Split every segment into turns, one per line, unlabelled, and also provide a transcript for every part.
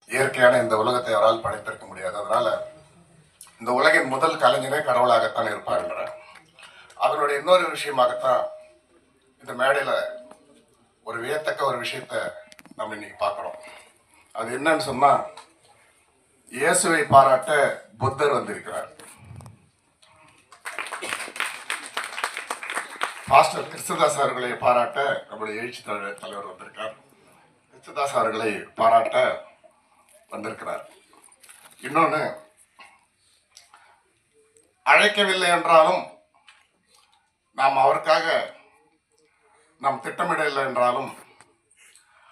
இயற்கையான இந்த உலகத்தை அவரால் படைத்திருக்க முடியாது. அதனால இந்த உலகின் முதல் கலைஞனே கடவுளாகத்தான் இருப்பார் என்ற அதனுடைய இன்னொரு விஷயமாகத்தான் இந்த மேடையில ஒரு வியத்தக்க ஒரு விஷயத்த நம்ம இன்னைக்கு பார்க்கிறோம். அது என்னன்னு சொன்னா, இயேசுவை பாராட்ட புத்தர் வந்திருக்கிறார். பாஸ்டர் கிறிஸ்துதாஸ் அவர்களை பாராட்ட நம்முடைய எழுச்சி தலைவர் வந்திருக்கார். கிறிஸ்துதாஸ் அவர்களை பாராட்ட வந்திருக்கிறார். இன்னொன்னு, அழைக்கவில்லை என்றாலும் நாம் அவருக்காக நாம் திட்டமிடவில்லை என்றாலும்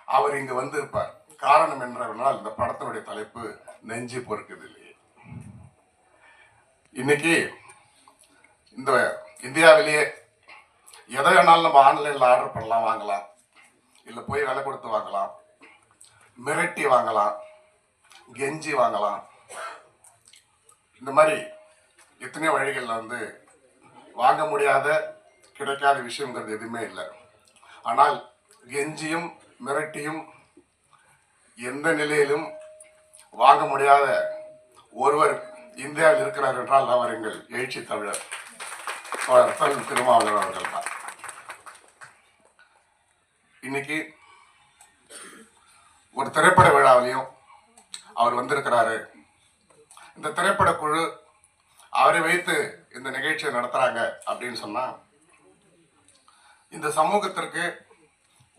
அவர் இங்கு வந்திருப்பார். காரணம் என்றால் இந்த படத்தினுடைய தலைப்பு நெஞ்சு பொறுக்குது இல்லையே. இன்னைக்கு இந்த இந்தியாவிலேயே எதை வேணாலும் நம்ம ஆன்லைனில் ஆர்டர் பண்ணலாம், வாங்கலாம், இல்லை போய் விலை கொடுத்து வாங்கலாம், மிரட்டி வாங்கலாம், கெஞ்சி வாங்கலாம். இந்த மாதிரி எத்தனையோ வழிகளில் வாங்க முடியாத கிடைக்காத விஷயங்கிறது எதுவுமே இல்லை. ஆனால் கெஞ்சியும் மிரட்டியும் எந்த நிலையிலும் வாங்க முடியாத ஒருவர் இந்தியாவில் இருக்கிறார் என்றால் அவர் எங்கள் எழுச்சி தமிழர் திருமாவளவன் அவர்கள் தான். இன்னைக்கு ஒரு திரைப்பட விழாவிலையும் அவர் வந்திருக்கிறாரு. இந்த திரைப்பட குழு அவரை வைத்து இந்த நிகழ்ச்சியை நடத்துறாங்க அப்படின்னு சொன்னா, இந்த சமூகத்திற்கு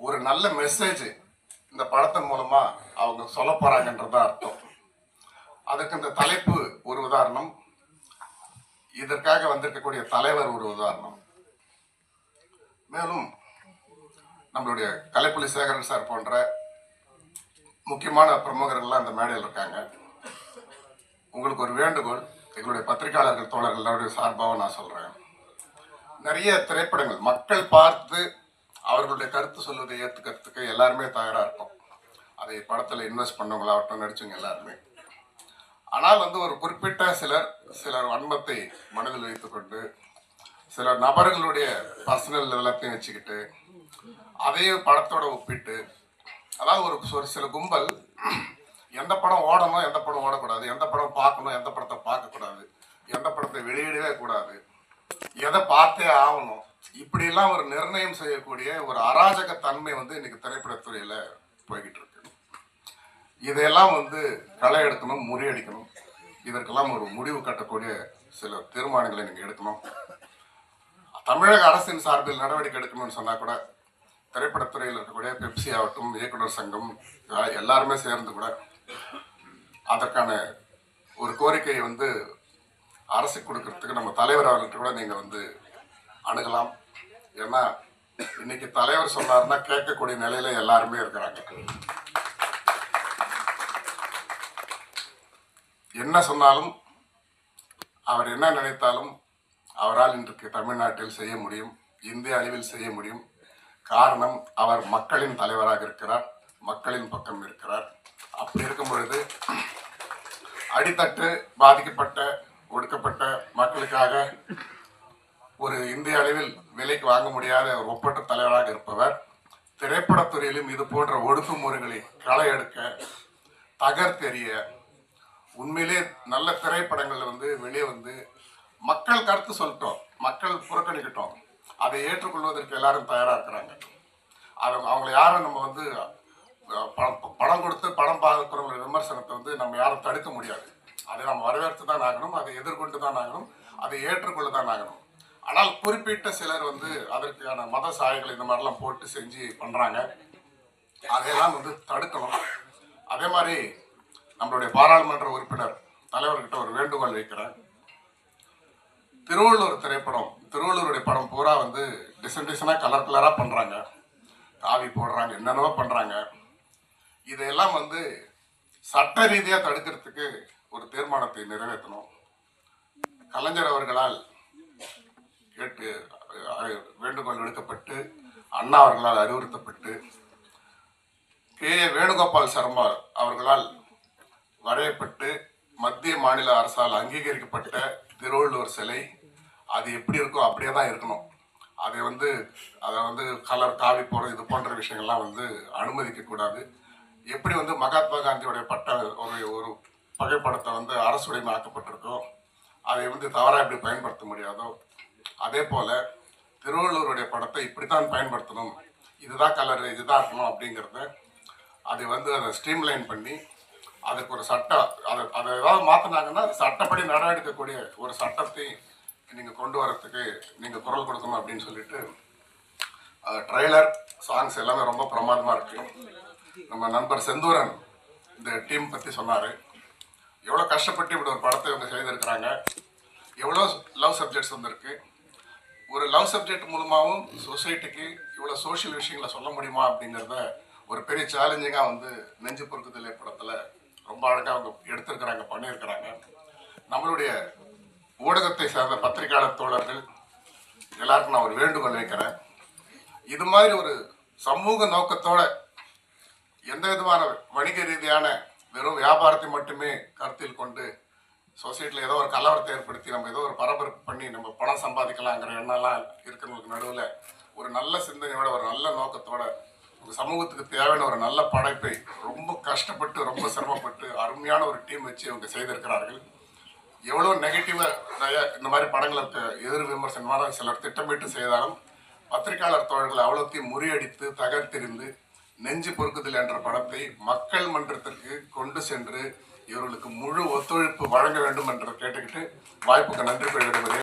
ஒரு நல்ல மெசேஜ் இந்த படத்தின் மூலமா அவங்க சொல்ல போறாங்கன்றதா அர்த்தம். அதுக்கு இந்த தலைப்பு ஒரு உதாரணம், இதற்காக வந்திருக்கக்கூடிய தலைவர் ஒரு உதாரணம். மேலும் நம்மளுடைய கலைப்புலி சேகரன் சார் போன்ற முக்கியமான பிரமுகர்கள்லாம் அந்த மேடையில் இருக்காங்க. உங்களுக்கு ஒரு வேண்டுகோள், எங்களுடைய பத்திரிகையாளர்கள் தோழர்களுடைய சார்பாக நான் சொல்றேன். நிறைய திரைப்படங்கள் மக்கள் பார்த்து அவர்களுடைய கருத்து சொல்வதை ஏற்றுக்கிறதுக்கு எல்லாருமே தயாரா இருக்கும். அதை படத்தில் இன்வெஸ்ட் பண்ணவங்களாகட்டும், நடிச்சவங்க எல்லாருமே. ஆனால் ஒரு குறிப்பிட்ட சிலர் வன்மத்தை மனதில் வைத்துக்கொண்டு சில நபர்களுடைய பர்சனல் எல்லாத்தையும் வச்சுக்கிட்டு அதையும் படத்தோட ஒப்பிட்டு, அதாவது ஒரு சில கும்பல் எந்த படம் ஓடணும், எந்த படம் ஓடக்கூடாது, எந்த படம் பார்க்கணும், எந்த படத்தை பார்க்கக்கூடாது, எந்த படத்தை வெளியிடவே கூடாது, எதை பார்த்தே ஆகணும், இப்படிலாம் ஒரு நிர்ணயம் செய்யக்கூடிய ஒரு அராஜக தன்மை இன்னைக்கு திரைப்படத்துறையில போய்கிட்டு இருக்கு. இதையெல்லாம் களை எடுக்கணும், முறியடிக்கணும். இதற்கெல்லாம் ஒரு முடிவு கட்டக்கூடிய சில தீர்மானங்களை நீங்க எடுக்கணும். தமிழக அரசின் சார்பில் நடவடிக்கை எடுக்கணும்னு சொன்னா கூட திரைப்படத்துறையில் இருக்கக்கூடிய பெப்சி ஆகட்டும், இயக்குனர் சங்கம் எல்லாருமே சேர்ந்து கூட அதற்கான ஒரு கோரிக்கையை அரசு கொடுக்கறதுக்கு நம்ம தலைவர் அவர்கிட்ட கூட நீங்க அணுகலாம். ஏன்னா இன்னைக்கு தலைவர் சொன்னார்னா கேட்கக்கூடிய நிலையில எல்லாருமே இருக்கிறாங்க. என்ன சொன்னாலும், அவர் என்ன நினைத்தாலும் அவரால் இன்றைக்கு தமிழ்நாட்டில் செய்ய முடியும், இந்திய அளவில் செய்ய முடியும். காரணம், அவர் மக்களின் தலைவராக இருக்கிறார், மக்களின் பக்கம் இருக்கிறார். அப்படி இருக்கும் பொழுது அடித்தட்டு பாதிக்கப்பட்ட ஒடுக்கப்பட்ட மக்களுக்காக ஒரு இந்திய அளவில் விலைக்கு வாங்க முடியாத ஒரு ஒப்பற்ற தலைவராக இருப்பவர் திரைப்படத்துறையிலும் இது போன்ற ஒடுக்குமுறைகளை களை எடுக்க, தகர்த்தெறிய, உண்மையிலே நல்ல திரைப்படங்கள் வெளியே மக்கள் கருத்து சொல்லிட்டோம், மக்கள் புறக்கணிக்கிட்டோம், அதை ஏற்றுக்கொள்வதற்கு எல்லாரும் தயாரா இருக்கிறாங்க. அவங்களை யாரும் நம்ம பணம் கொடுத்து படம் பார்க்கிறவங்க விமர்சனத்தை நம்ம யாரும் தடுக்க முடியாது. அதை நம்ம வரவேற்று தான் ஆகணும், அதை எதிர்கொண்டு தான் ஆகணும், அதை ஏற்றுக்கொள்ள தான் ஆகணும். ஆனால் குறிப்பிட்ட சிலர் அதற்கான மத சாயங்கள் இந்த மாதிரிலாம் போட்டு செஞ்சு பண்றாங்க. அதையெல்லாம் தடுக்கணும். அதே மாதிரி நம்மளுடைய பாராளுமன்ற உறுப்பினர் தலைவர்கிட்ட ஒரு வேண்டுகோள் வைக்கிறேன். திருவள்ளூர் திரைப்படம், திருவள்ளூருடைய படம் பூரா டிசன்டேஷனா கலர் கலரா பண்றாங்க, காவி போடுறாங்க, என்னென்னவோ பண்றாங்க. இதையெல்லாம் சட்ட ரீதியா தடுக்கிறதுக்கு ஒரு தீர்மானத்தை நிறைவேற்றணும். கலைஞர் அவர்களால் கேட்டு வேண்டுகோள் விடுக்கப்பட்டு, அண்ணா அவர்களால் அறிவுறுத்தப்பட்டு, வேணுகோபால் சர்மா அவர்களால் வரையப்பட்டு மத்திய மாநில அரசால் அங்கீகரிக்கப்பட்ட திருவள்ளுவர் சிலை அது எப்படி இருக்கோ அப்படியே தான் இருக்கணும். அதை கலர் காவி போடுற இது போன்ற விஷயங்கள்லாம் அனுமதிக்க கூடாது. எப்படி வந்து மகாத்மா காந்தியோடைய ஒரு புகைப்படத்தை வந்து அரசுடைமை ஆக்கப்பட்டிருக்கோ அதை வந்து தவறாக எப்படி பயன்படுத்த முடியாதோ, அதே போல திருவள்ளுவருடைய படத்தை இப்படித்தான் பயன்படுத்தணும், இதுதான் கலரு, இதுதான் இருக்கணும் அப்படிங்கிறத அதை வந்து அதை ஸ்ட்ரீம்லைன் பண்ணி அதுக்கு ஒரு சட்டம் அதை ஏதாவது மாற்றினாங்கன்னா சட்டப்படி நடவடிக்கக்கூடிய ஒரு சட்டத்தை நீங்கள் கொண்டு வரத்துக்கு நீங்கள் குரல் கொடுக்கணும் அப்படின்னு சொல்லிட்டு ட்ரெய்லர் சாங்ஸ் எல்லாமே ரொம்ப பிரமாதமாக இருக்கு. நம்ம நண்பர் செந்தூரன் இந்த டீம் பற்றி சொன்னார். எவ்வளோ கஷ்டப்பட்டு இப்படி ஒரு படத்தை இவங்க செய்திருக்கிறாங்க, எவ்வளோ லவ் சப்ஜெக்ட்ஸ் வந்திருக்கு. ஒரு லவ் சப்ஜெக்ட் மூலமாகவும் சொசைட்டிக்கு இவ்வளோ சோஷியல் விஷயங்களை சொல்ல முடியுமா அப்படிங்கிறத ஒரு பெரிய சேலஞ்சிங்காக வந்து நெஞ்சு பொறுக்குதலை படத்தில் ரொம்ப அழகாக அவங்க எடுத்திருக்கிறாங்க, பண்ணியிருக்கிறாங்க. நம்மளுடைய ஊடகத்தை சார்ந்த பத்திரிகையாளர் தோழர்கள் எல்லாருக்கும் நான் ஒரு வேண்டுகோள் வைக்கிறேன். இது மாதிரி ஒரு சமூக நோக்கத்தோட எந்த விதமான வணிக ரீதியான வெறும் வியாபாரத்தை மட்டுமே கருத்தில் கொண்டு சொசைட்டியில் ஏதோ ஒரு கலவரத்தை ஏற்படுத்தி நம்ம ஏதோ ஒரு பரபரப்பு பண்ணி நம்ம பணம் சம்பாதிக்கலாங்கிற எண்ணம்லாம் இருக்கிறவங்களுக்கு நடுவில் ஒரு நல்ல சிந்தனையோட ஒரு நல்ல நோக்கத்தோட சமூகத்துக்கு தேவையான ஒரு நல்ல படைப்பை ரொம்ப கஷ்டப்பட்டு ரொம்ப சிரமப்பட்டு அருமையான ஒரு டீம் வச்சு அவங்க செய்திருக்கிறார்கள். எவ்வளோ நெகட்டிவாக இந்த மாதிரி படங்களுக்கு எதிர் விமர்சனமான சிலர் திட்டமிட்டு செய்தாலும் பத்திரிகையாளர் தோழர்கள் அவ்வளோத்தையும் முறியடித்து தகர்த்தெறிந்து நெஞ்சு பொறுக்குதல் என்ற படத்தை மக்கள் மன்றத்திற்கு கொண்டு சென்று இவர்களுக்கு முழு ஒத்துழைப்பு வழங்க வேண்டும் என்று கேட்டுக்கிட்டு வாய்ப்புக்கு நன்றி கூறி விடுகிறேன்.